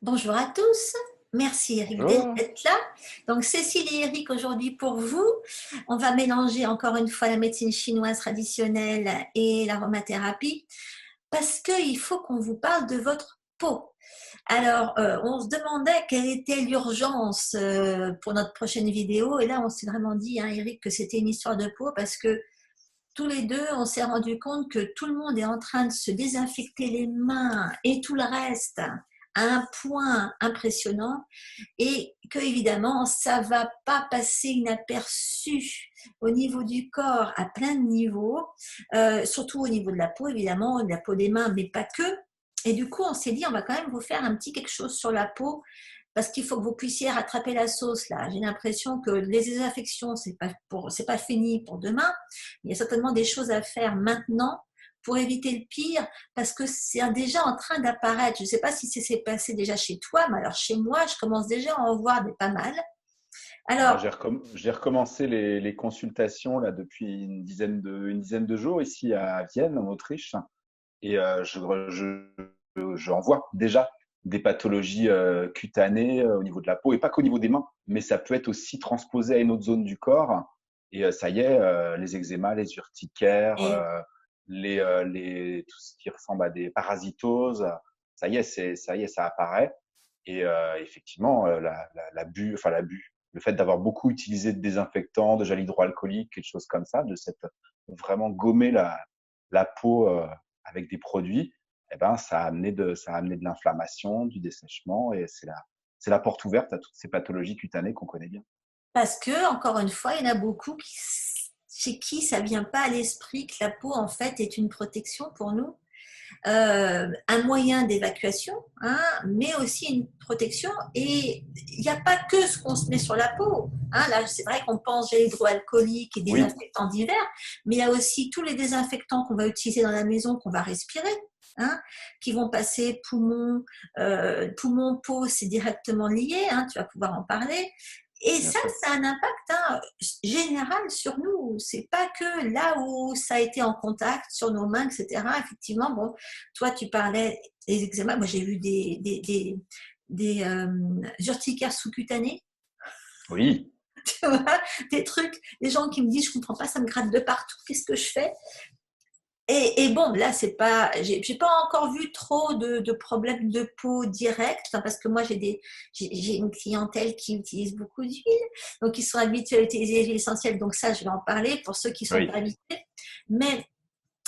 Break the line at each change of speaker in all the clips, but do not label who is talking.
Bonjour à tous. Merci Eric
Bonjour.
d'être là. Donc Cécile et Eric aujourd'hui pour vous. On va mélanger encore une fois la médecine chinoise traditionnelle et l'aromathérapie parce qu'il faut qu'on vous parle de votre peau. Alors, on se demandait quelle était l'urgence pour notre prochaine vidéo et là on s'est vraiment dit, hein, Eric, que c'était une histoire de peau parce que tous les deux, on s'est rendu compte que tout le monde est en train de se désinfecter les mains et tout le reste à un point impressionnant et que évidemment ça va pas passer inaperçu au niveau du corps à plein de niveaux, surtout au niveau de la peau évidemment, de la peau des mains, mais pas que. Et du coup, on s'est dit, on va quand même vous faire un petit quelque chose sur la peau parce qu'il faut que vous puissiez rattraper la sauce là. J'ai l'impression que les désinfections, c'est pas fini pour demain. Il y a certainement des choses à faire maintenant pour éviter le pire, parce que c'est déjà en train d'apparaître. Je ne sais pas si c'est s'est passé déjà chez toi, mais alors chez moi, je commence déjà à en voir des pas mal.
Moi,
Alors,
j'ai recommencé les consultations là depuis une dizaine de jours ici à Vienne, en Autriche, et j'en vois déjà des pathologies cutanées au niveau de la peau, et pas qu'au niveau des mains, mais ça peut être aussi transposé à une autre zone du corps. Et ça y est, les eczémas, les urticaires,
et
tout ce qui ressemble à des parasitoses, ça y est, ça apparaît. Et effectivement, le fait d'avoir beaucoup utilisé de désinfectants, de gel hydroalcoolique, quelque chose comme ça, de cette vraiment gommer la peau avec des produits, eh ben, ça a amené de l'inflammation, du dessèchement, et c'est la porte ouverte à toutes ces pathologies cutanées qu'on connaît bien.
parce que, encore une fois, il y en a beaucoup chez qui ça vient pas à l'esprit que la peau, en fait, est une protection pour nous, un moyen d'évacuation, hein, mais aussi une protection. Et il n'y a pas que ce qu'on se met sur la peau. Hein. Là, c'est vrai qu'on pense gel hydroalcoolique et
Oui,
désinfectants divers, mais il y a aussi tous les désinfectants qu'on va utiliser dans la maison, qu'on va respirer. Hein, qui vont passer poumon, peau, c'est directement lié, hein, tu vas pouvoir en parler. Et
bien
ça,
sûr.
ça a un impact, hein, général sur nous. C'est pas que là où ça a été en contact sur nos mains, etc. Effectivement, bon, toi, tu parlais des eczémas. Moi, j'ai vu des urticaires sous-cutanés,
Oui.
tu vois, des trucs, des gens qui me disent, je comprends pas, ça me gratte de partout, qu'est-ce que je fais? Et bon, là, c'est pas, j'ai pas encore vu trop de problèmes de peau directs, enfin, parce que moi, j'ai une clientèle qui utilise beaucoup d'huile, donc ils sont habitués à utiliser les huiles essentielles, donc ça, je vais en parler pour ceux qui sont pas
Oui.
habitués. Mais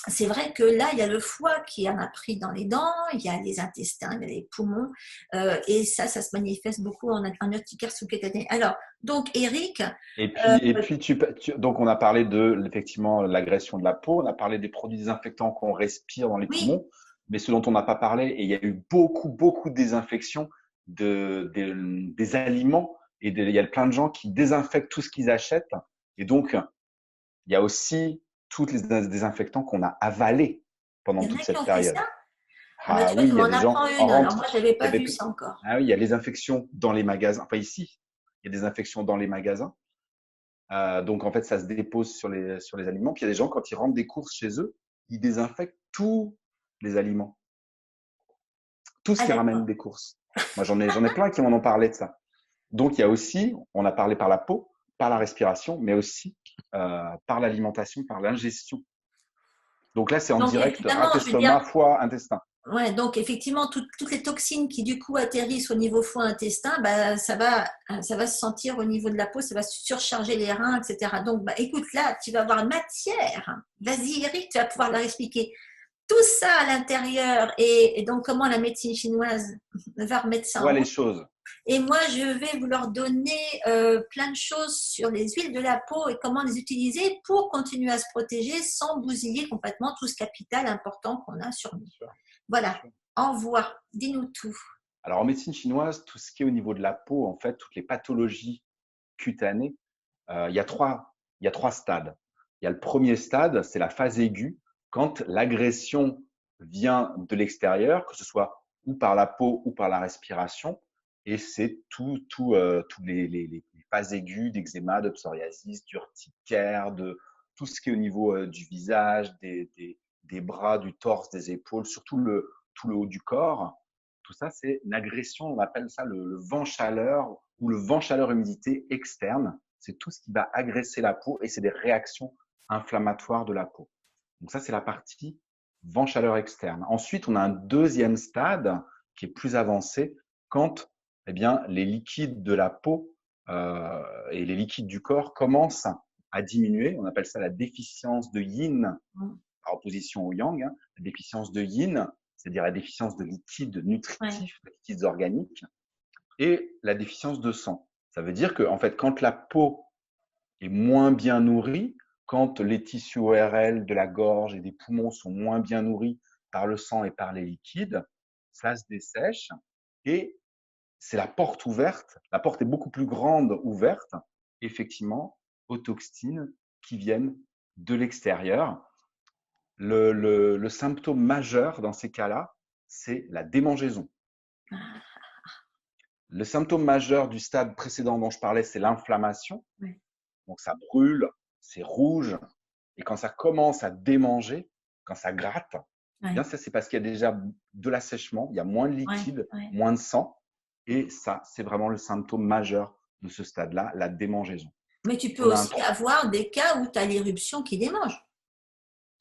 c'est vrai que là, il y a le foie qui en a pris dans les dents, il y a les intestins, il y a les poumons, et ça se manifeste beaucoup en urticaire sous-cutané. Alors, donc, Eric,
Donc on a parlé de effectivement l'agression de la peau, on a parlé des produits désinfectants qu'on respire dans les
oui,
poumons, mais ce dont on n'a pas parlé, et il y a eu beaucoup de désinfections des aliments, il y a plein de gens qui désinfectent tout ce qu'ils achètent, et donc il y a aussi tous les désinfectants qu'on a avalés pendant
il y en
toute
a qui
cette
ont fait
période.
ça. Ah bah,
Ah
tu vois,
oui,
tu
il y a
m'en
des
apprends
gens en
une. Alors, moi,
rentre,
j'avais
il y
pas vu
avait,
ça encore.
ah oui, il y a les infections dans les magasins, enfin ici, il y a des infections dans les magasins. Donc en fait, ça se dépose sur les aliments. Puis il y a des gens, quand ils rentrent des courses chez eux, ils désinfectent tous les aliments, tout ce
Ah,
qu'ils ramènent
d'accord.
des courses. Moi, j'en ai plein qui m'en ont parlé de ça. Donc il y a aussi, on a parlé par la peau, par la respiration, mais aussi par l'alimentation, par l'ingestion. Donc là, c'est en
Donc,
direct,
évidemment,
rate
je veux dire,
estomac, foie, intestin.
ouais, donc effectivement, toutes les toxines qui du coup atterrissent au niveau foie-intestin, bah, ça va se sentir au niveau de la peau, ça va surcharger les reins, etc. Donc, bah, écoute, là, tu vas avoir matière. Vas-y, Eric, tu vas pouvoir leur expliquer tout ça à l'intérieur et donc comment la médecine chinoise va remettre ça
Voit
en
les
route.
choses.
Et moi, je vais vous leur donner plein de choses sur les huiles de la peau et comment les utiliser pour continuer à se protéger sans bousiller complètement tout ce capital important qu'on a sur nous.
Bien sûr, bien
Voilà,
sûr.
envoie, dis-nous tout.
Alors en médecine chinoise, tout ce qui est au niveau de la peau, en fait, toutes les pathologies cutanées, il y a il y a trois stades. Il y a le premier stade, c'est la phase aiguë, quand l'agression vient de l'extérieur, que ce soit ou par la peau ou par la respiration, et c'est tous les phases aiguës d'eczéma, de psoriasis, d'urticaire, de tout ce qui est au niveau du visage, des bras, du torse, des épaules, surtout tout le haut du corps. tout ça, c'est une agression, on appelle ça le vent-chaleur ou le vent-chaleur-humidité externe. C'est tout ce qui va agresser la peau et c'est des réactions inflammatoires de la peau. Donc ça, c'est la partie vent-chaleur externe. Ensuite, on a un deuxième stade qui est plus avancé quand eh bien, les liquides de la peau et les liquides du corps commencent à diminuer. On appelle ça la déficience de yin par opposition au yang. Hein. La déficience de yin, c'est-à-dire la déficience de liquides nutritifs, de liquides organiques, et la déficience de sang. Ça veut dire que, en fait, quand la peau est moins bien nourrie, quand les tissus ORL de la gorge et des poumons sont moins bien nourris par le sang et par les liquides, ça se dessèche et c'est la porte ouverte. La porte est beaucoup plus grande ouverte, effectivement, aux toxines qui viennent de l'extérieur. Le symptôme majeur dans ces cas-là, c'est la démangeaison. Le symptôme majeur du stade précédent dont je parlais, c'est l'inflammation.
Oui.
Donc ça brûle, c'est rouge. Et quand ça commence à démanger, quand ça gratte, eh bien ça c'est parce qu'il y a déjà de l'assèchement, il y a moins de liquide, moins de sang. Et ça, c'est vraiment le symptôme majeur de ce stade-là, la démangeaison.
Mais tu peux aussi avoir des cas où tu as l'éruption qui démange.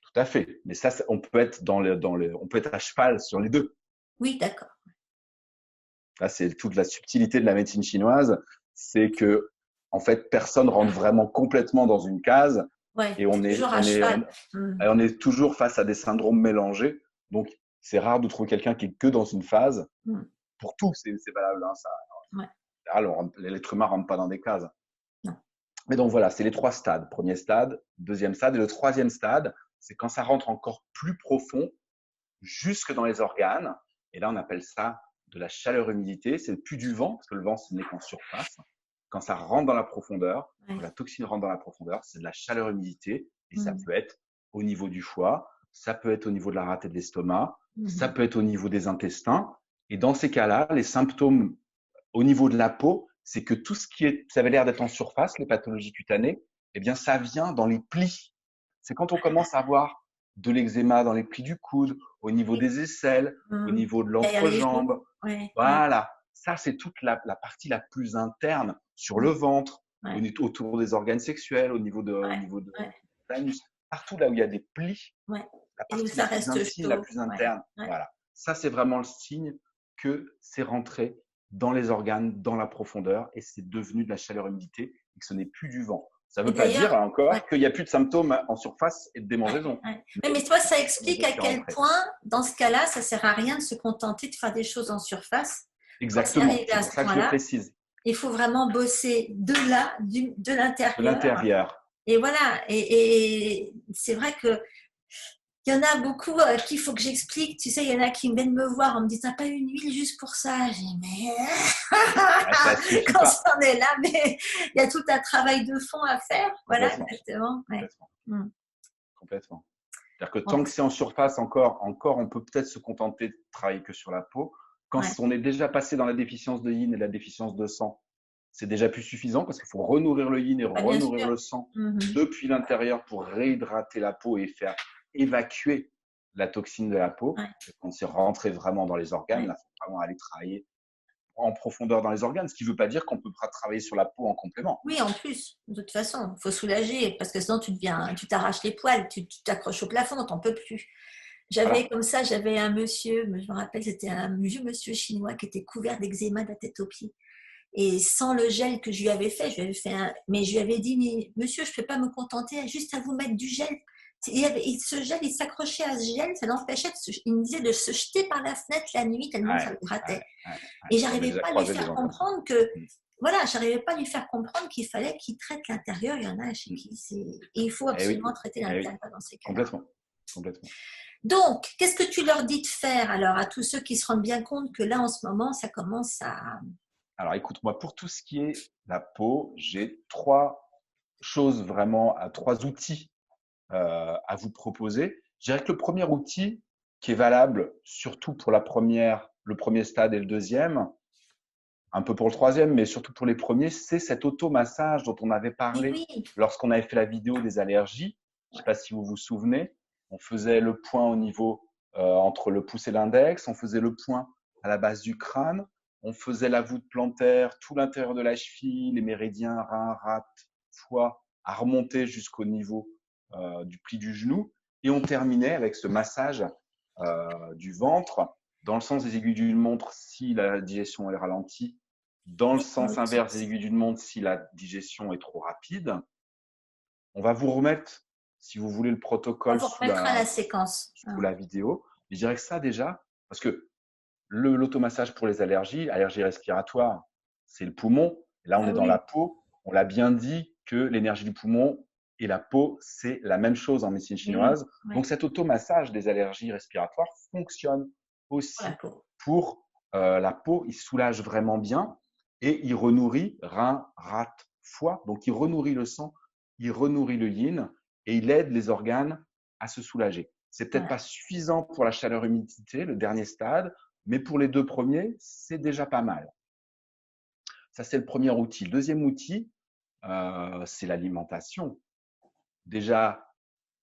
Tout à fait. Mais ça, on peut être on peut être à cheval sur les deux.
Oui, d'accord.
Là, c'est toute la subtilité de la médecine chinoise, c'est que en fait, personne rentre vraiment complètement dans une case.
Ouais,
et on est toujours face à des syndromes mélangés. Donc, c'est rare de trouver quelqu'un qui est que dans une phase. Pour tout, c'est valable. Hein, ça. L'être humain ne rentre pas dans des cases.
Non.
Mais donc voilà, c'est les trois stades. Premier stade, deuxième stade. Et le troisième stade, c'est quand ça rentre encore plus profond, jusque dans les organes. Et là, on appelle ça de la chaleur-humidité. C'est plus du vent, parce que le vent, ce n'est qu'en surface. Quand ça rentre dans la profondeur, quand la toxine rentre dans la profondeur, c'est de la chaleur-humidité. Et ça peut être au niveau du foie, ça peut être au niveau de la rate et de l'estomac, ça peut être au niveau des intestins. Et dans ces cas-là, les symptômes au niveau de la peau, c'est que tout ce ça avait l'air d'être en surface, les pathologies cutanées, eh bien, ça vient dans les plis. C'est quand on commence à avoir de l'eczéma dans les plis du coude, au niveau des aisselles, au niveau de l'entrejambe. Voilà. Ça, c'est toute la partie la plus interne sur le ventre, autour des organes sexuels, au niveau de l'anus. Partout là où il y a des plis, la partie la plus intime, la plus interne. Voilà. Ça, c'est vraiment le signe que c'est rentré dans les organes, dans la profondeur, et c'est devenu de la chaleur-humidité et que ce n'est plus du vent. Ça ne veut pas dire encore qu'il n'y a plus de symptômes en surface et de démangeaison.
Mais toi, ça explique à quel point, dans ce cas-là, ça ne sert à rien de se contenter de faire des choses en surface.
Exactement, c'est pour ça que je le précise.
Il faut vraiment bosser de l'intérieur.
De l'intérieur.
Et voilà, et c'est vrai que il y en a beaucoup qu'il faut que j'explique. Tu sais, il y en a qui viennent me voir en me disant, t'as pas une huile juste pour ça? J'ai dit, mais quand on est là, mais il y a tout un travail de fond à faire. Voilà, exactement.
Complètement. C'est-à-dire que tant que c'est en surface, encore, on peut peut-être se contenter de travailler que sur la peau. Quand on est déjà passé dans la déficience de yin et la déficience de sang, c'est déjà plus suffisant parce qu'il faut renourrir le yin et renourrir le sang depuis l'intérieur pour réhydrater la peau et faire évacuer la toxine de la peau. Quand c'est rentré vraiment dans les organes, là, il faut vraiment aller travailler en profondeur dans les organes, ce qui ne veut pas dire qu'on ne peut pas travailler sur la peau en complément.
Oui, en plus, de toute façon, il faut soulager parce que sinon tu t'arraches les poils, tu t'accroches au plafond, tu n'en peux plus. J'avais un monsieur, je me rappelle, c'était un vieux monsieur chinois qui était couvert d'eczéma de la tête aux pieds. Et sans le gel que je lui avais fait, mais je lui avais dit, mais monsieur, je ne peux pas me contenter juste à vous mettre du gel. Ce gel, il s'accrochait à ce gel, ça l'empêchait, il me disait de se jeter par la fenêtre la nuit tellement ça le grattait. Et j'arrivais pas à lui faire comprendre qu'il fallait qu'il traite l'intérieur. Il y en a chez qui et il faut absolument traiter l'intérieur dans ces cas-là.
Complètement.
Donc, qu'est-ce que tu leur dis de faire alors à tous ceux qui se rendent bien compte que là, en ce moment, ça commence à…
Alors, écoute, moi, pour tout ce qui est la peau, j'ai trois outils à vous proposer. Je dirais que le premier outil qui est valable surtout pour le premier stade et le deuxième, un peu pour le troisième, mais surtout pour les premiers, c'est cet automassage dont on avait parlé lorsqu'on avait fait la vidéo des allergies. Je ne sais pas si vous vous souvenez, on faisait le point au niveau entre le pouce et l'index, on faisait le point à la base du crâne. On faisait la voûte plantaire, tout l'intérieur de la cheville, les méridiens, rein, rate, foie, à remonter jusqu'au niveau du pli du genou. Et on terminait avec ce massage du ventre dans le sens des aiguilles d'une montre si la digestion est ralentie, dans le sens inverse des aiguilles d'une montre si la digestion est trop rapide. On va vous remettre, si vous voulez, le
On
protocole
vous remettra la séquence.
sous la vidéo. Je dirais que ça déjà, parce que l'automassage pour les allergies respiratoires, c'est le poumon. Là, on est dans la peau. On l'a bien dit que l'énergie du poumon et la peau, c'est la même chose en médecine chinoise.
Oui.
Donc, cet automassage des allergies respiratoires fonctionne aussi pour la peau. Il soulage vraiment bien et il renourrit rein, rate, foie. Donc, il renourrit le sang, il renourrit le yin et il aide les organes à se soulager. C'est peut-être pas suffisant pour la chaleur-humidité, le dernier stade, mais pour les 2 premiers, c'est déjà pas mal. Ça, c'est le premier outil. Le deuxième outil, c'est l'alimentation. Déjà,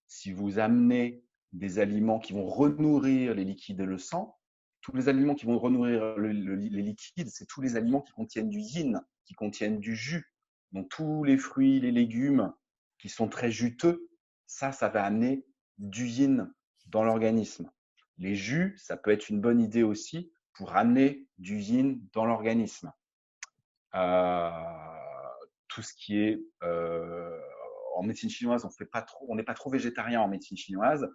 si vous amenez des aliments qui vont renourrir les liquides et le sang, tous les aliments qui vont renourrir les liquides, c'est tous les aliments qui contiennent du yin, qui contiennent du jus. Donc, tous les fruits, les légumes qui sont très juteux, ça va amener du yin dans l'organisme. Les jus, ça peut être une bonne idée aussi pour amener du yin dans l'organisme. Tout ce qui est en médecine chinoise, on n'est pas trop végétarien en médecine chinoise.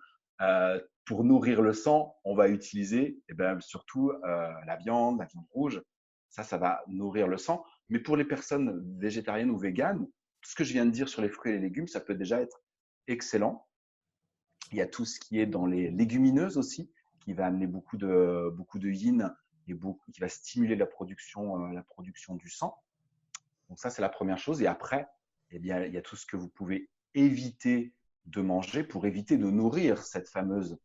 Pour nourrir le sang, on va utiliser surtout la viande rouge. Ça va nourrir le sang. Mais pour les personnes végétariennes ou véganes, tout ce que je viens de dire sur les fruits et les légumes, ça peut déjà être excellent. Il y a tout ce qui est dans les légumineuses aussi, qui va amener beaucoup de yin et qui va stimuler la production du sang. Donc ça, c'est la première chose. Et après, il y a tout ce que vous pouvez éviter de manger pour éviter de nourrir cette fameuse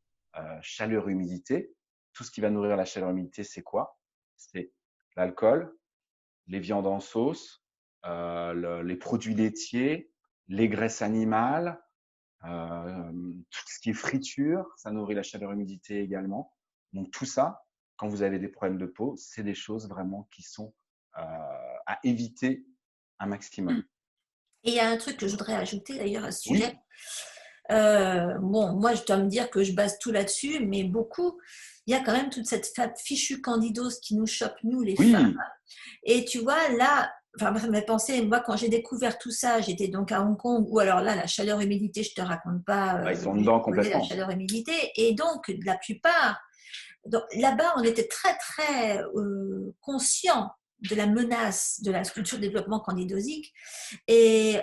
chaleur-humidité. Tout ce qui va nourrir la chaleur-humidité, c'est quoi? C'est l'alcool, les viandes en sauce, les produits laitiers, les graisses animales, tout ce qui est friture, ça nourrit la chaleur-humidité également. Donc tout ça, quand vous avez des problèmes de peau, c'est des choses vraiment qui sont à éviter un maximum.
Et il y a un truc que je voudrais ajouter d'ailleurs à ce sujet.
Oui.
Bon, moi je dois me dire que je base tout là-dessus, mais beaucoup, il y a quand même toute cette fichue candidose qui nous chope, nous les femmes. Et tu vois, là, enfin, ça m'a pensé, moi quand j'ai découvert tout ça, j'étais donc à Hong Kong, où alors là, la chaleur-humidité, je te raconte pas.
Ils sont dedans complètement.
La chaleur-humidité. Et donc, la plupart, là-bas, on était très, très conscients de la menace de la structure de développement candidosique. Et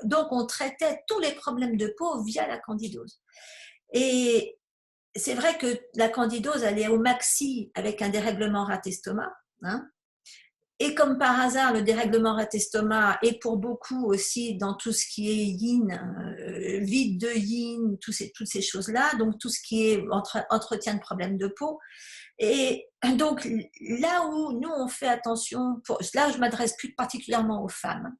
donc, on traitait tous les problèmes de peau via la candidose. Et c'est vrai que la candidose, elle est au maxi avec un dérèglement rat-estomac. Hein. Et comme par hasard, le dérèglement rat-estomac est pour beaucoup aussi dans tout ce qui est yin, vide de yin, toutes ces choses-là, donc tout ce qui est entretien de problèmes de peau. Et donc là où nous on fait attention, là je m'adresse plus particulièrement aux femmes,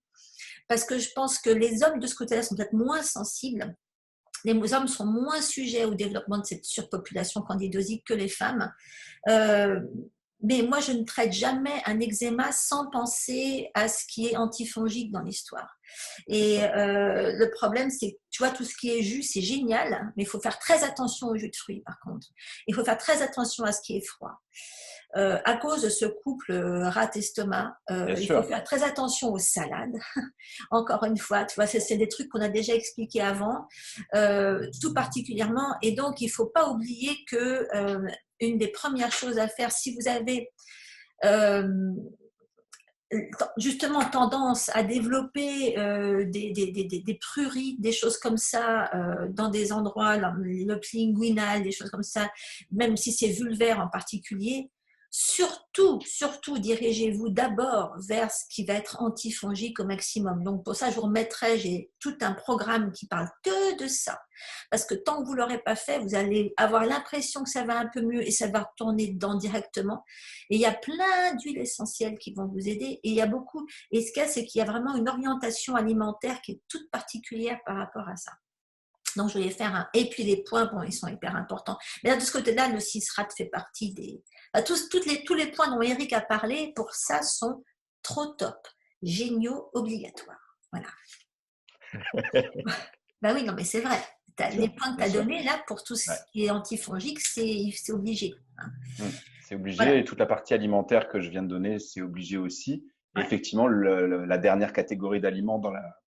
parce que je pense que les hommes de ce côté-là sont peut-être moins sensibles. Les hommes sont moins sujets au développement de cette surpopulation candidosique que les femmes. Mais moi, je ne traite jamais un eczéma sans penser à ce qui est antifongique dans l'histoire. Et le problème, c'est que tu vois, tout ce qui est jus, c'est génial, mais il faut faire très attention aux jus de fruits, par contre. Il faut faire très attention à ce qui est froid. À cause de ce couple rat-estomac, il faut faire très attention aux salades. Encore une fois, tu vois, c'est des trucs qu'on a déjà expliqués avant, tout particulièrement. Et donc, il ne faut pas oublier que une des premières choses à faire, si vous avez justement tendance à développer des prurites, des choses comme ça, dans des endroits, le linguinal, des choses comme ça, même si c'est vulvaire en particulier, surtout dirigez-vous d'abord vers ce qui va être antifongique au maximum. Donc pour ça, je vous remettrai, j'ai tout un programme qui parle que de ça. Parce que tant que vous ne l'aurez pas fait, vous allez avoir l'impression que ça va un peu mieux et ça va retourner dedans directement. Et il y a plein d'huiles essentielles qui vont vous aider. Et il y a beaucoup. Et ce qu'il y a, c'est qu'il y a vraiment une orientation alimentaire qui est toute particulière par rapport à ça. Donc, je voulais faire un… Et puis, les points, bon, ils sont hyper importants. Mais là, de ce côté-là, le CISRAT fait partie des… Enfin, tous les points dont Eric a parlé, pour ça, sont trop top. Géniaux, obligatoires. Voilà. Ben oui, non, mais c'est vrai. Les points que tu
Bien
as
sûr.
donnés, là, pour tout ce
Ouais.
qui est antifongique, c'est obligé. Hein.
C'est obligé.
Voilà.
Et toute la partie alimentaire que je viens de donner, c'est obligé aussi. Et
Ouais.
effectivement, la dernière catégorie d'aliments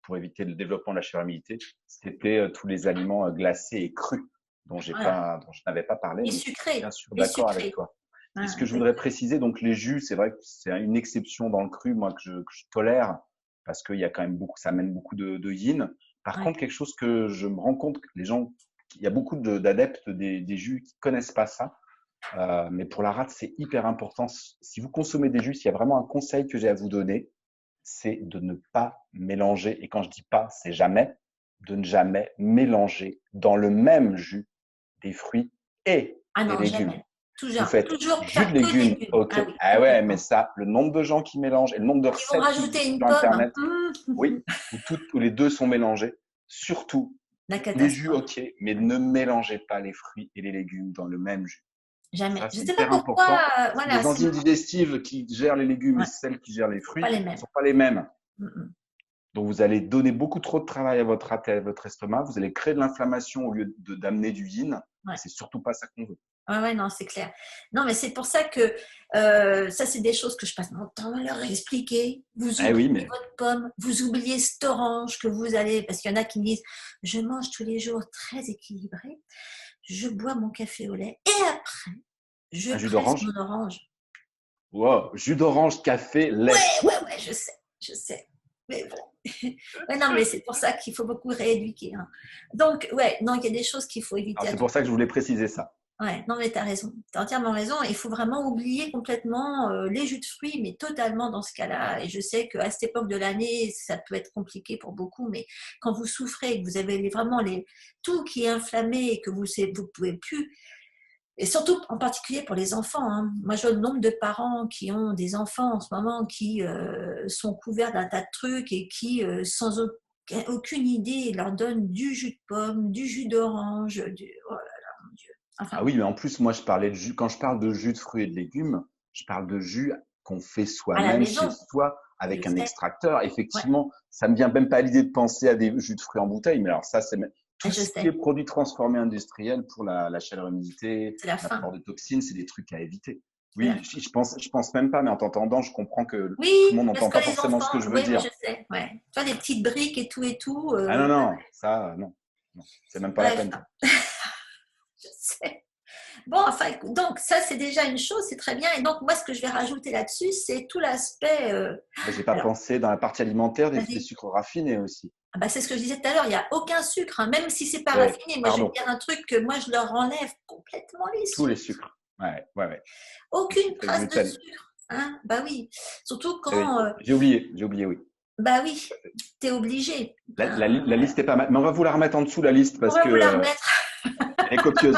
pour éviter le développement de la chère-immunité, c'était tous les aliments glacés et crus, dont je
Voilà.
n'avais pas parlé,
Et
mais je suis bien
sucré.
sûr
Et
d'accord avec
sucré.
toi. Et ce
Hein,
que je voudrais préciser, donc les jus, c'est vrai que c'est une exception dans le cru, moi, que je tolère, parce qu'il y a quand même beaucoup, ça amène beaucoup de yin. Par
ouais.
contre, quelque chose que je me rends compte que les gens, il y a beaucoup d'adeptes des jus qui connaissent pas ça. Mais pour la rate, c'est hyper important. Si vous consommez des jus, s'il y a vraiment un conseil que j'ai à vous donner, c'est de ne pas mélanger. Et quand je dis pas, c'est jamais, de ne jamais mélanger dans le même jus des fruits et
Ah
des
non,
légumes.
jamais.
Vous faites
Toujours
jus de
faire que
légumes,
légumes.
ok.
Ah oui,
Ah ouais, mais
complètement.
ça, le nombre de gens qui mélangent et le nombre de
Ils vont
recettes qui
rajouter
existent
une
sur
pomme.
Internet, oui, où les deux sont mélangés. Surtout,
La
les jus,
catastrophe.
ok, mais ne mélangez pas les fruits et les légumes dans le même jus.
Jamais.
Ça,
Je
c'est
ne sais pas
hyper
pourquoi.
important. Parce que
Voilà,
les enzymes digestives qui gèrent les légumes et
ouais,
celles qui gèrent les
pas
fruits
les
ne
mêmes.
sont pas les mêmes.
Mm, mm.
Donc, vous allez donner beaucoup trop de travail à votre rate et à votre estomac. Vous allez créer de l'inflammation au lieu d'amener du yin. Et
Ouais.
c'est surtout pas ça qu'on veut.
Ouais, non, c'est clair. Non, mais c'est pour ça que ça, c'est des choses que je passe mon temps à leur expliquer. Vous
Eh
oubliez
oui, mais
votre pomme, vous oubliez cette orange que vous allez, parce qu'il y en a qui me disent, je mange tous les jours très équilibré, je bois mon café au lait et après, je
un jus
presse
d'orange.
mon orange.
Wow, jus d'orange, café, lait.
Ouais, je sais. Mais bon. Ouais, non, mais c'est pour ça qu'il faut beaucoup rééduquer. Hein. Donc, ouais, non, il y a des choses qu'il faut éviter
Alors,
à
c'est
tout
pour ça que
prix.
je voulais préciser ça.
Ouais, non, mais tu as raison. Tu as entièrement raison. Il faut vraiment oublier complètement les jus de fruits, mais totalement dans ce cas-là. Et je sais qu'à cette époque de l'année, ça peut être compliqué pour beaucoup, mais quand vous souffrez, que vous avez vraiment tout qui est inflammé et que vous ne pouvez plus, et surtout en particulier pour les enfants. Hein. Moi, je vois le nombre de parents qui ont des enfants en ce moment qui sont couverts d'un tas de trucs et qui, sans aucune idée, leur donnent du jus de pomme, du jus d'orange, oh là là, mon Dieu. Enfin
Ah
bon.
oui, mais en plus, moi, je parlais de jus. Quand je parle de jus de fruits et de légumes, je parle de jus qu'on fait
À la
soi-même chez
maison,
soi
je
avec un
sais.
extracteur.
Ouais,
Effectivement, ça me vient même pas à l'idée de penser à des jus de fruits en bouteille. Mais alors ça, c'est tout
je
ce qui est
sais.
produits transformés industriels pour la chaleur humidité,
C'est la fin.
l'apport de toxines, c'est des trucs à éviter.
C'est la
Oui,
fin.
je pense même pas, mais en t'entendant, je comprends que tout le
Oui,
monde
parce
n'entend
que
pas
les
forcément ce que
enfants,
je veux
oui, mais
dire.
je sais. Ouais. Tu vois, des petites briques et tout et tout.
Ah non, non, ça, non, non, c'est même pas la
Bref,
peine, ça.
je sais. Bon, enfin, donc ça, c'est déjà une chose, c'est très bien. Et donc, moi, ce que je vais rajouter là-dessus, c'est tout l'aspect.
Mais j'ai pas
Alors,
pensé dans la partie alimentaire des
vas-y.
sucres raffinés aussi.
Ah bah, c'est ce que je disais tout à l'heure, il n'y a aucun sucre, hein, même si c'est pas
Oui,
raffiné. Moi, je vais te
pardon.
dire un truc que moi, je leur enlève complètement les
Tous les
sucres.
sucres. Ouais, ouais, ouais. Les
Aucune
sucres et le
trace de
gluten.
sucre. Hein, bah oui. Surtout
Oui,
quand.
j'ai oublié, oui.
Bah oui,
Tout à fait.
tu es obligé.
La liste est pas mal. Mais on va vous la remettre en dessous, la liste,
On
parce
va
que
vous la remettre.
elle est copieuse.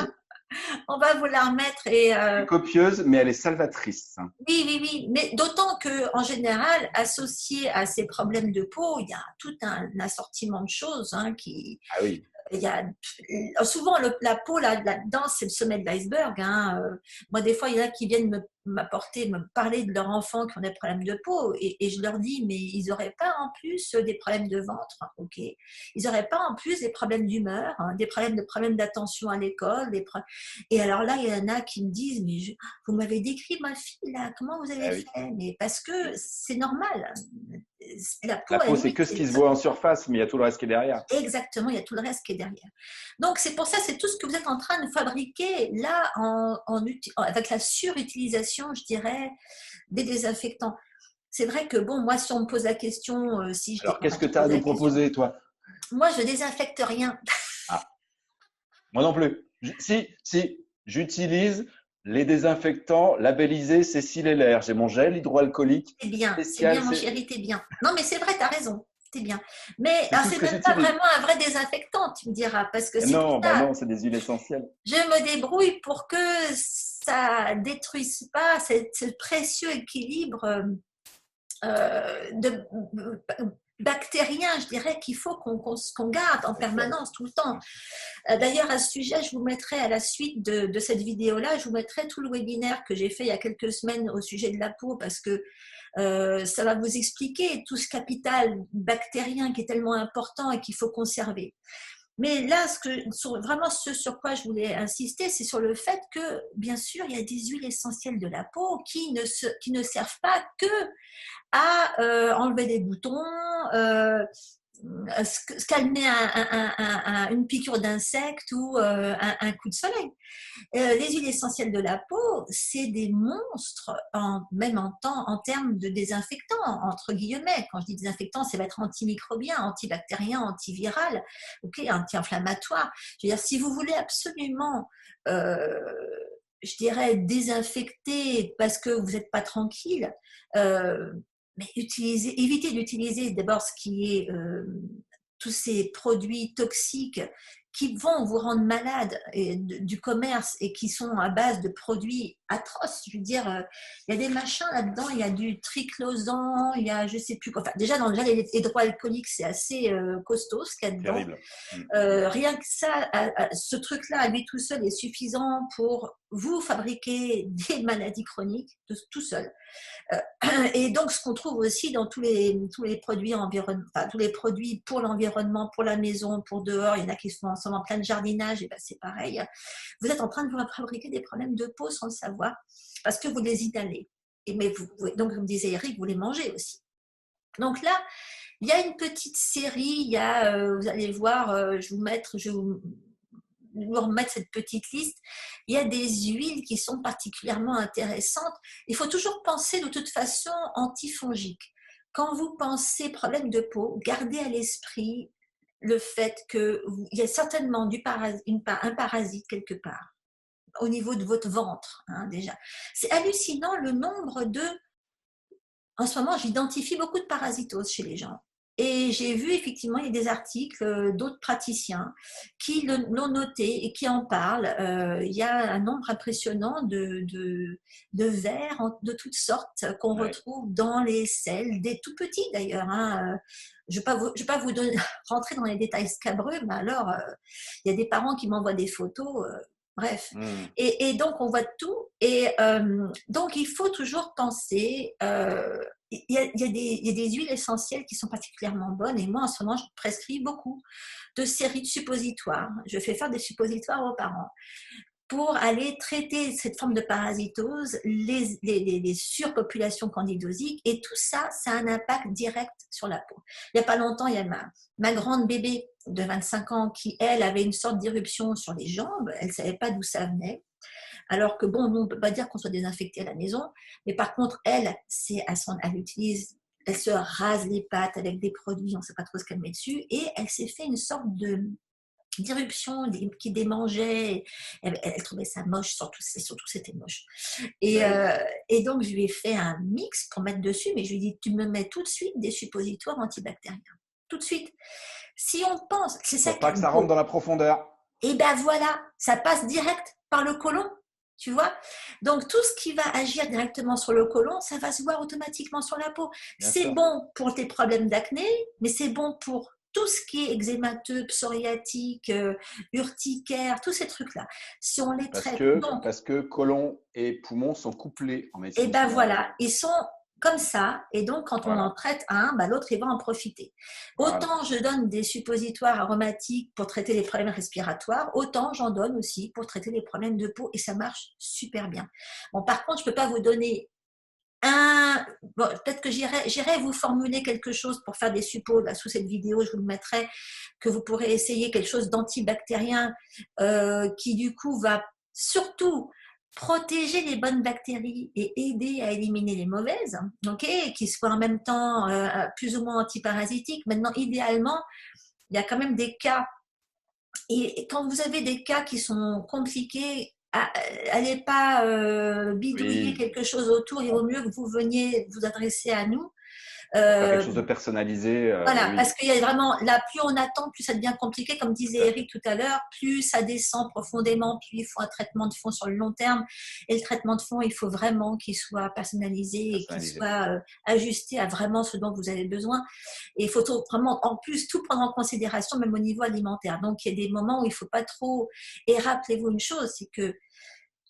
On va vous la remettre et
Elle est copieuse, mais elle est salvatrice.
oui, mais d'autant que en général, associé à ces problèmes de peau, il y a tout un assortiment de choses hein, qui,
Ah oui.
il y a souvent la peau là-dedans, c'est le sommet de l'iceberg. Hein. Moi, des fois, il y en a qui viennent me parler de leur enfant qui ont des problèmes de peau et je leur dis, mais ils n'auraient pas en plus des problèmes de ventre, hein, ok. Ils n'auraient pas en plus des problèmes d'humeur, hein, des problèmes d'attention à l'école. Et alors là, il y en a qui me disent, mais vous m'avez décrit ma fille là, comment vous avez
Ah oui.
fait? Mais parce que c'est normal. La peau,
La
à la
peau, c'est
limite,
que ce qui se voit en surface, mais il y a tout le reste qui est derrière.
exactement, il y a tout le reste qui est derrière. Donc, c'est pour ça, c'est tout ce que vous êtes en train de fabriquer là avec la surutilisation, je dirais, des désinfectants. C'est vrai que, bon, moi, si on me pose la question,
Alors,
on va
qu'est-ce que
te
tu as à
poser
nous
la question.
proposer, toi?
Moi, je désinfecte rien.
Ah, moi non plus. Si, j'utilise les désinfectants labellisés Cécile Heller. J'ai mon gel hydroalcoolique
C'est bien,
spécial.
mon chéri, t'es bien. Non, mais c'est vrai, t'as raison, t'es bien. Mais
C'est tout ce
c'est
que
même pas
j'utilise.
vraiment un vrai désinfectant, tu me diras, parce que c'est pour
Non, bah
ça.
non, c'est des huiles essentielles.
Je me débrouille pour que ça détruise pas ce précieux équilibre bactérien, je dirais, qu'il faut qu'on garde en permanence, tout le temps. D'ailleurs, à ce sujet, je vous mettrai à la suite de cette vidéo-là, je vous mettrai tout le webinaire que j'ai fait il y a quelques semaines au sujet de la peau, parce que ça va vous expliquer tout ce capital bactérien qui est tellement important et qu'il faut conserver. Mais là, vraiment ce sur quoi je voulais insister, c'est sur le fait que, bien sûr, il y a des huiles essentielles de la peau qui ne servent pas que à enlever des boutons, calmer une piqûre d'insecte ou un coup de soleil. Les huiles essentielles de la peau, c'est des monstres, même en termes de désinfectants, entre guillemets. Quand je dis désinfectant, ça va être antimicrobien, antibactérien, antiviral, okay, anti-inflammatoire. Je veux dire, si vous voulez absolument, je dirais, désinfecter parce que vous n'êtes pas tranquille, mais évitez d'utiliser d'abord ce qui est tous ces produits toxiques qui vont vous rendre malade du commerce et qui sont à base de produits atroces. Je veux dire, il y a des machins là-dedans, il y a du triclosan, il y a je sais plus quoi. Enfin, déjà, les hydroalcooliques, c'est assez costaud ce qu'il y a dedans.
Terrible.
Rien que ça, ce truc-là, à lui tout seul, est suffisant pour vous fabriquer des maladies chroniques tout seul. Et donc, ce qu'on trouve aussi dans tous les produits tous les produits pour l'environnement, pour la maison, pour dehors, il y en a qui font en plein de jardinage, et ben c'est pareil. Vous êtes en train de vous fabriquer des problèmes de peau sans le savoir, parce que vous les inhalez. Donc, vous me disiez, Eric, vous les mangez aussi. Donc là, il y a une petite série, vous allez voir, je vais vous remettre cette petite liste. Il y a des huiles qui sont particulièrement intéressantes. Il faut toujours penser de toute façon antifongique. Quand vous pensez problème de peau, gardez à l'esprit le fait qu'il y a certainement un parasite quelque part au niveau de votre ventre, hein, déjà. C'est hallucinant le nombre de... En ce moment, j'identifie beaucoup de parasitoses chez les gens. Et j'ai vu effectivement, il y a des articles d'autres praticiens qui l'ont noté et qui en parlent. Il y a un nombre impressionnant de vers de toutes sortes qu'on retrouve dans les selles, des tout petits d'ailleurs. Hein. Je ne vais pas vous rentrer dans les détails scabreux, mais alors, il y a des parents qui m'envoient des photos. Bref, et donc on voit tout, et donc il faut toujours penser, il y a des huiles essentielles qui sont particulièrement bonnes, et moi en ce moment je prescris beaucoup de séries de suppositoires. Je fais faire des suppositoires aux parents pour aller traiter cette forme de parasitose, les surpopulations candidosiques, et tout ça, ça a un impact direct sur la peau. Il n'y a pas longtemps, il y a ma grande bébé de 25 ans qui, elle, avait une sorte d'éruption sur les jambes, elle ne savait pas d'où ça venait, alors que bon, nous, on ne peut pas dire qu'on soit désinfecté à la maison, mais par contre, elle utilise... Elle se rase les pattes avec des produits, on ne sait pas trop ce qu'elle met dessus, et elle s'est fait une sorte d'irruption qui démangeait. Elle trouvait ça moche, surtout c'était moche. Et donc, je lui ai fait un mix pour mettre dessus, mais je lui ai dit, tu me mets tout de suite des suppositoires antibactériens. Tout de suite. Si on pense... c'est ça
pour pas que ça rentre dans la profondeur.
Et ben voilà, ça passe direct par le côlon. Tu vois, donc tout ce qui va agir directement sur le côlon, ça va se voir automatiquement sur la peau. C'est bon pour tes problèmes d'acné, mais c'est bon pour tout ce qui est eczémateux, psoriatique, urticaire, tous ces trucs-là. Si on les traite...
Parce que côlon et poumon sont couplés en médecine.
Et ben voilà, ils sont comme ça, et donc quand on en traite un, l'autre il va en profiter. Autant je donne des suppositoires aromatiques pour traiter les problèmes respiratoires, autant j'en donne aussi pour traiter les problèmes de peau, et ça marche super bien. Bon, par contre, je ne peux pas vous donner peut-être que j'irai vous formuler quelque chose pour faire des suppos. Là, sous cette vidéo, je vous le mettrai, que vous pourrez essayer quelque chose d'antibactérien qui du coup va surtout protéger les bonnes bactéries et aider à éliminer les mauvaises, qui soient en même temps plus ou moins antiparasitiques. Maintenant, idéalement, il y a quand même des cas, et quand vous avez des cas qui sont compliqués, allez pas bidouiller quelque chose autour, il vaut mieux que vous veniez vous adresser à nous
Faire quelque chose de personnalisé,
Voilà,
oui.
parce qu'il y a vraiment, là, plus on attend, plus ça devient compliqué. Comme disait Eric tout à l'heure, plus ça descend profondément, plus il faut un traitement de fond sur le long terme. Et le traitement de fond, il faut vraiment qu'il soit personnalisé et qu'il
Personnalisé.
soit ajusté à vraiment ce dont vous avez besoin. Et il faut vraiment, en plus, tout prendre en considération, même au niveau alimentaire. Donc, il y a des moments où il ne faut pas trop. Et rappelez-vous une chose, c'est que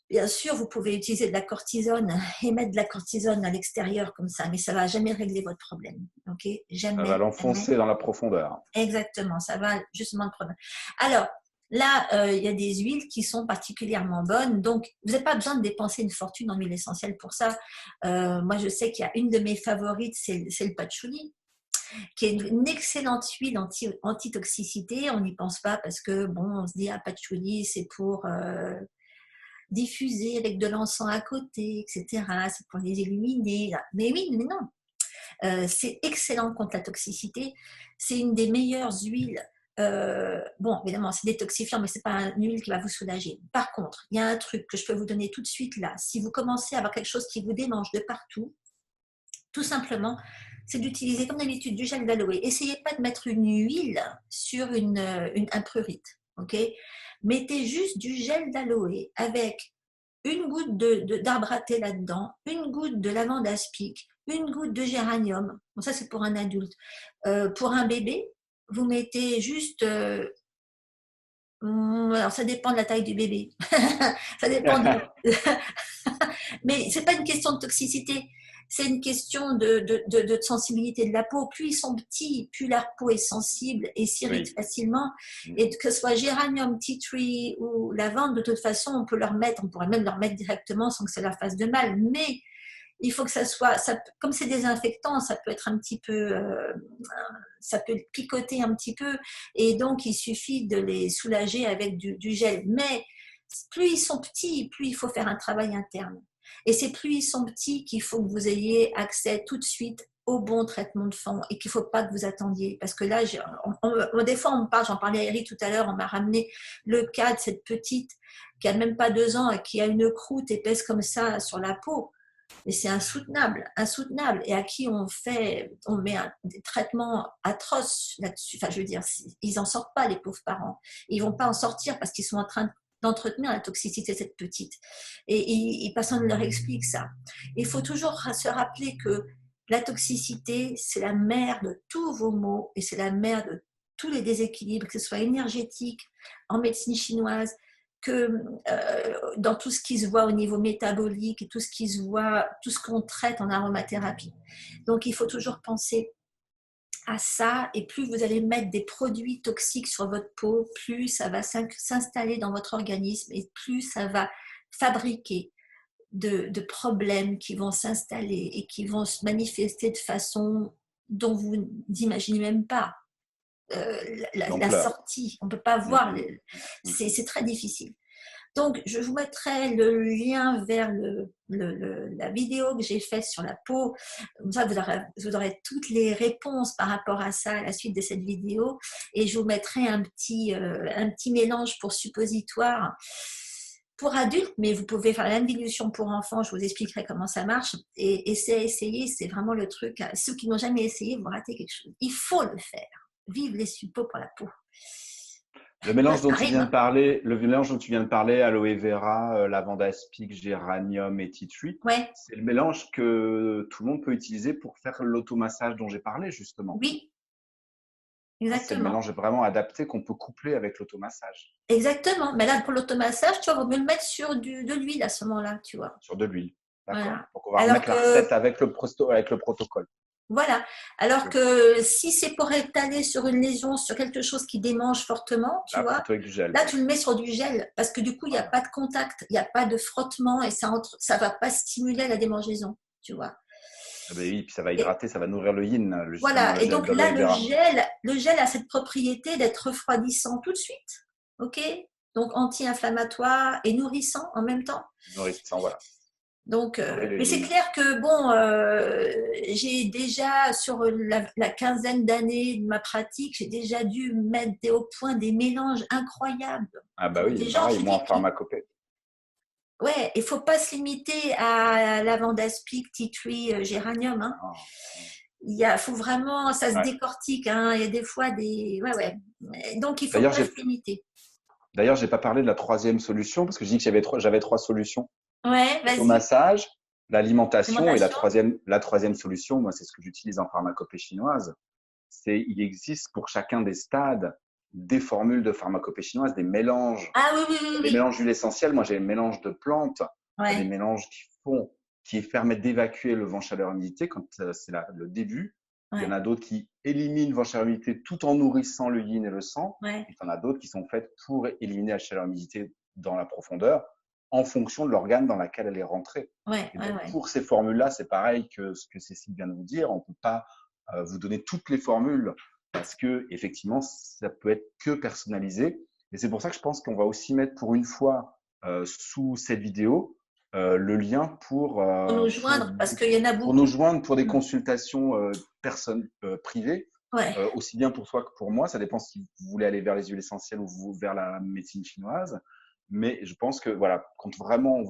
bien sûr, vous pouvez utiliser de la cortisone et mettre de la cortisone à l'extérieur comme ça, mais ça ne va jamais régler votre problème. Ok?
Ça va
Jamais, jamais.
l'enfoncer dans la profondeur.
Exactement, ça va justement le problème. Alors, là, il y a des huiles qui sont particulièrement bonnes, donc vous n'avez pas besoin de dépenser une fortune en huile essentielle pour ça. Moi, je sais qu'il y a une de mes favorites, c'est le patchouli, qui est une excellente huile antitoxicité. On n'y pense pas parce que, bon, on se dit, ah, patchouli, c'est pour diffuser avec de l'encens à côté, etc. C'est pour les illuminer. Mais oui, mais non. C'est excellent contre la toxicité. C'est une des meilleures huiles. Bon, évidemment, c'est détoxifiant, mais ce n'est pas une huile qui va vous soulager. Par contre, il y a un truc que je peux vous donner tout de suite là. Si vous commencez à avoir quelque chose qui vous démange de partout, tout simplement, c'est d'utiliser comme d'habitude du gel d'aloe. Essayez pas de mettre une huile sur un prurite. Ok? Mettez juste du gel d'aloe avec une goutte d'arbre à thé là-dedans, une goutte de lavande aspic, une goutte de géranium. Bon, ça, c'est pour un adulte. Pour un bébé, vous mettez juste. Alors, ça dépend de la taille du bébé. Ça dépend du. Mais ce n'est pas une question de toxicité. C'est une question de sensibilité de la peau. Plus ils sont petits, plus leur peau est sensible et s'irrite facilement. Et que ce soit géranium, tea tree ou lavande, de toute façon, on pourrait même leur mettre directement sans que ça leur fasse de mal. Mais il faut que ça soit, comme c'est désinfectant, ça peut être un petit peu, ça peut picoter un petit peu. Et donc, il suffit de les soulager avec du gel. Mais plus ils sont petits, plus il faut faire un travail interne. Et c'est plus ils sont petits qu'il faut que vous ayez accès tout de suite au bon traitement de fond et qu'il ne faut pas que vous attendiez. Parce que là, des fois, j'en parlais à Eric tout à l'heure, on m'a ramené le cas de cette petite qui n'a même pas 2 ans et qui a une croûte épaisse comme ça sur la peau. Et c'est insoutenable, insoutenable. Et à qui on met des traitements atroces là-dessus. Enfin, je veux dire, ils n'en sortent pas, les pauvres parents. Ils ne vont pas en sortir parce qu'ils sont en train d'entretenir la toxicité de cette petite. Et personne ne leur explique ça. Il faut toujours se rappeler que la toxicité, c'est la mère de tous vos maux et c'est la mère de tous les déséquilibres, que ce soit énergétique, en médecine chinoise, que dans tout ce qui se voit au niveau métabolique et tout ce qui se voit, tout ce qu'on traite en aromathérapie. Donc, il faut toujours penser à ça, et plus vous allez mettre des produits toxiques sur votre peau, plus ça va s'installer dans votre organisme et plus ça va fabriquer de problèmes qui vont s'installer et qui vont se manifester de façon dont vous n'imaginez même pas la sortie. On ne peut pas voir, c'est très difficile. Donc, je vous mettrai le lien vers la vidéo que j'ai faite sur la peau. Comme ça, vous aurez toutes les réponses par rapport à ça à la suite de cette vidéo. Et je vous mettrai un petit mélange pour suppositoire pour adultes, mais vous pouvez faire la même dilution pour enfants. Je vous expliquerai comment ça marche. Et essayer, c'est vraiment le truc. Ceux qui n'ont jamais essayé, vous ratez quelque chose. Il faut le faire. Vive les suppos pour la peau.
Le mélange dont tu viens de parler, aloe vera, lavande aspic, géranium et tea tree, c'est le mélange que tout le monde peut utiliser pour faire l'automassage dont j'ai parlé justement.
Oui, exactement.
C'est le mélange vraiment adapté qu'on peut coupler avec l'automassage.
Exactement. Mais là, pour l'automassage, tu vois, vaut mieux le mettre sur de l'huile à ce moment-là, tu vois.
Sur de l'huile. D'accord.
Voilà.
Donc, on va remettre la recette avec le protocole.
Voilà. Alors que si c'est pour étaler sur une lésion, sur quelque chose qui démange fortement, tu vois,
avec du gel.
Là, tu le mets sur du gel parce que du coup, il n'y a pas de contact, il n'y a pas de frottement et ça ne va pas stimuler la démangeaison, tu vois.
Ah ben oui, puis ça va hydrater, ça va nourrir le yin.
Voilà, et donc là, le gel a cette propriété d'être refroidissant tout de suite, ok? Donc anti-inflammatoire et nourrissant en même temps.
Nourrissant, voilà.
Donc, mais c'est clair que bon, j'ai déjà sur la quinzaine d'années de ma pratique, j'ai déjà dû mettre au point des mélanges incroyables.
Ah bah oui, pareil, moi en pharmacopée.
Ouais, il faut pas se limiter à lavande aspic, tea tree, géranium. Hein. faut vraiment, ça se
Ouais.
décortique, hein. Il y a des fois des, ouais. Donc il faut
D'ailleurs,
pas se limiter.
j'ai pas parlé de la troisième solution parce que je dis que j'avais trois solutions.
Ouais, vas-y.
L'automassage, l'alimentation et
Alimentation.
la troisième solution, moi, c'est ce que j'utilise en pharmacopée chinoise. Il existe pour chacun des stades des formules de pharmacopée chinoise, des mélanges.
Ah oui, oui, oui,
Des
oui.
mélanges d'huile essentielle. Moi, j'ai des mélanges de plantes. Des
Ouais,
mélanges qui permettent d'évacuer le vent chaleur humidité quand c'est le début. Il y en
ouais,
a d'autres qui éliminent le vent chaleur humidité tout en nourrissant le yin et le sang.
ouais,
Et il y en a d'autres qui sont faites pour éliminer la chaleur humidité dans la profondeur en fonction de l'organe dans lequel elle est rentrée.
ouais,
Et
ouais,
donc,
ouais.
pour ces formules-là, c'est pareil que ce que Cécile vient de vous dire. On ne peut pas vous donner toutes les formules parce que, effectivement, ça peut être que personnalisé. Et c'est pour ça que je pense qu'on va aussi mettre pour une fois sous cette vidéo le lien
Pour nous joindre, parce qu'il y en a
pour nous
beaucoup.
joindre pour des
Mm.
consultations personnes privées,
Ouais.
aussi bien pour toi que pour moi. Ça dépend si vous voulez aller vers les huiles essentielles ou vers la médecine chinoise. Mais je pense que voilà, quand vraiment on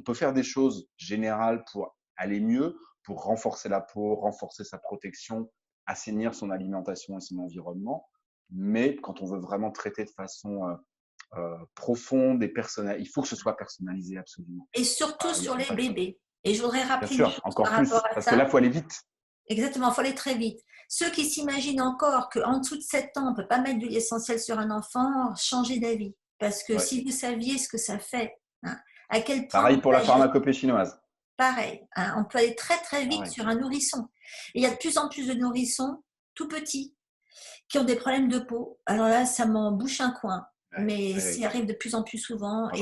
peut faire des choses générales pour aller mieux, pour renforcer la peau, renforcer sa protection, assainir son alimentation et son environnement. Mais quand on veut vraiment traiter de façon profonde et personnelle, il faut que ce soit personnalisé absolument.
Et surtout
Il n'y
sur
a
les
pas le choix.
bébés. Et je voudrais
Bien
rappeler une
sûr,
chose
encore
par rapport
plus,
à
parce que là,
ça.
il faut aller vite.
Exactement, il faut aller très vite. Ceux qui s'imaginent encore qu'en dessous de 7 ans, on ne peut pas mettre d'huile essentielle sur un enfant, changez d'avis. Parce que
Ouais.
si vous saviez ce que ça fait, hein, à quel point
Pareil
on
pour
peut
la
agir
pharmacopée chinoise.
pareil, hein, on peut aller très très vite
Pareil.
sur un nourrisson. Et il y a de plus en plus de nourrissons tout petits qui ont des problèmes de peau. Alors là, ça m'en bouche un coin,
Ouais,
mais
ouais, ouais.
ça arrive de plus en plus souvent.
Moi,
Et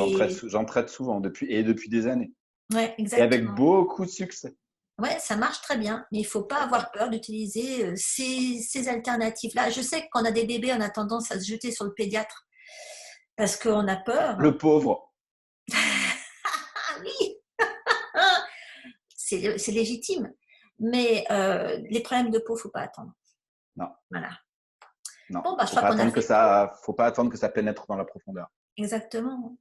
j'en traite souvent depuis des années.
ouais,
Et avec
exactement.
beaucoup de succès.
Ouais, ça marche très bien, mais il ne faut pas
Ouais.
avoir peur d'utiliser ces alternatives-là. Je sais que quand on a des bébés, on a tendance à se jeter sur le pédiatre parce qu'on a peur.
Le pauvre.
Ah oui, c'est légitime, mais les problèmes de peau, il ne faut pas attendre.
Non,
Voilà.
non.
Bon, bah, je crois qu'on a fait le tour.
Faut pas attendre que ça pénètre dans la profondeur.
Exactement.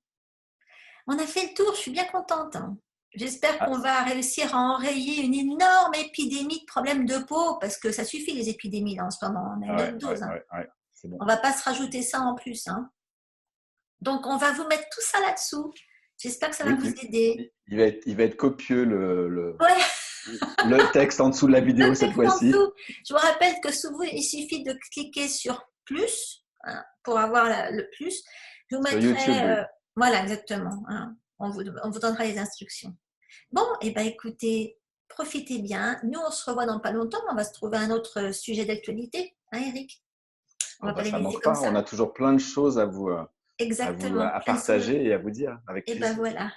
On a fait le tour, je suis bien contente, hein. J'espère
Ah,
qu'on va réussir à enrayer une énorme épidémie de problèmes de peau, parce que ça suffit les épidémies là en ce moment, on a une
ouais,
autre
ouais,
dose, hein.
ouais, ouais. C'est bon.
On ne va pas se rajouter ça en plus, hein. Donc on va vous mettre tout ça là-dessous. J'espère que ça va
Oui,
vous aider.
il va être copieux
Ouais,
le texte en dessous de la vidéo
le
cette
texte en
fois-ci.
dessous. Je vous rappelle que souvent il suffit de cliquer sur plus, hein, pour avoir le plus. Je vous
Sur YouTube,
mettrai,
oui.
voilà exactement, hein. On vous donnera les instructions. Bon, et ben écoutez, profitez bien. Nous, on se revoit dans pas longtemps. On va se trouver un autre sujet d'actualité, hein, Eric? On
Oh,
va
bah,
pas les
ça
laisser
manque
comme
pas.
ça.
On a toujours plein de choses
Exactement,
à
plein de choses.
partager et à vous dire avec
Et ben
plaisir.
voilà.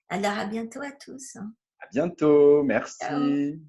Alors à bientôt à tous, hein.
À bientôt.
Ciao.
Merci.